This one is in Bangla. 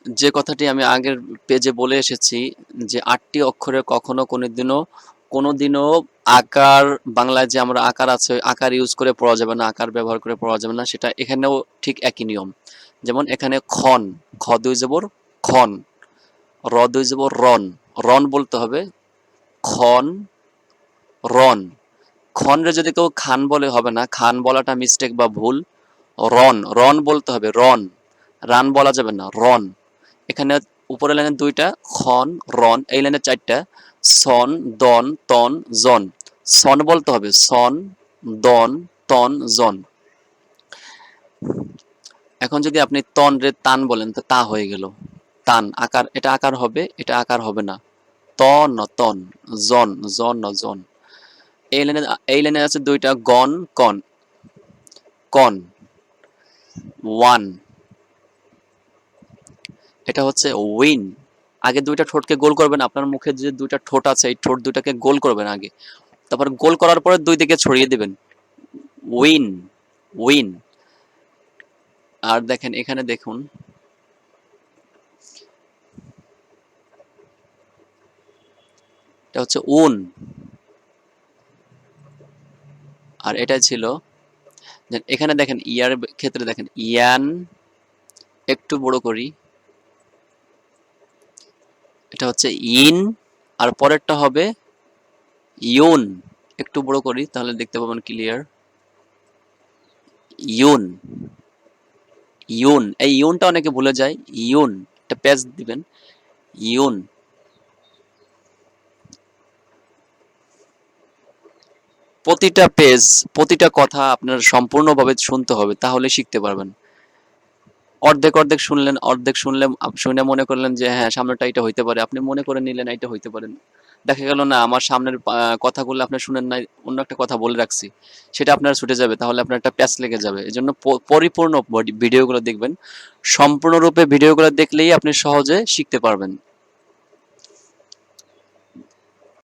যে কথাটি আমি আগের পেজে বলে এসেছি যে ৮টি অক্ষরে কখনো কোনোদিনও আকার, বাংলায় যে আমরা আকার আছে আকার ইউজ করে পড়া যাবে না, আকার ব্যবহার করে পড়া যাবে না, সেটা এখানেও ঠিক একই নিয়ম। যেমন এখানে খন, খ দুই জবর খন, র দুই জবর রন, রন বলতে হবে, খন রন। খন রে যদি কেউ খান বলে হবে না, খান বলাটা মিস্টেক বা ভুল। রন, রন বলতে হবে, রন, রান বলা যাবে না, রন। এখানে উপরের লাইনে দুইটা, খন রন, এই লাইনে চারটা, সন দন তন জন, সন বলতে হবে, সন দন তন জন। এখন যদি আপনি তন রে তান বলেন তো তা হয়ে গেল, তান আকার, এটা আকার হবে, এটা আকার হবে না, তন তন, জন জন জন। এই লাইনে আছে দুইটা, গন কন, কন ওয়ান, এটা হচ্ছে উইন। আগে দুইটা ঠোঁটকে গোল করবেন, আপনার মুখে যে দুইটা ঠোঁট আছে এই ঠোঁট দুইটাকে গোল করবেন আগে, তারপর গোল করার পরে দুই দিকে ছড়িয়ে দিবেন, উইন, উইন। আর দেখেন এখানে দেখুন, এটা হচ্ছে উন, আর এটা ছিল, এখানে দেখেন ইয়ার ক্ষেত্রে দেখেন ইয়ান, একটু বড় করি, এটা হচ্ছে ইন, আর পরেরটা হবে ইউন, একটু বড় করি তাহলে দেখতে পাবেন ক্লিয়ার, ইউন, ইউন, এই ইউনটা অনেকে ভুলে যায়, ইউন, একটা প্যাচ দিবেন, ইউন। প্রতিটা পেজ, প্রতিটা কথা আপনার সম্পূর্ণভাবে শুনতে হবে, তাহলে শিখতে পারবেন। অর্ধেক অর্ধেক শুনলেন, অর্ধেক শুনলে শুনে মনে করলেন যে হ্যাঁ সামনেটা এটা হইতে পারে, আপনি মনে করে নিলেন এটা হইতে পারেন, দেখা গেল না আমার সামনের কথাগুলো আপনি শুনেন নাই, অন্য একটা কথা বলে রাখছি, সেটা আপনার ছুটে যাবে, তাহলে আপনার একটা প্যাচ লেগে যাবে। এই জন্য পরিপূর্ণ ভিডিওগুলো দেখবেন, সম্পূর্ণরূপে ভিডিওগুলো দেখলেই আপনি সহজে শিখতে পারবেন।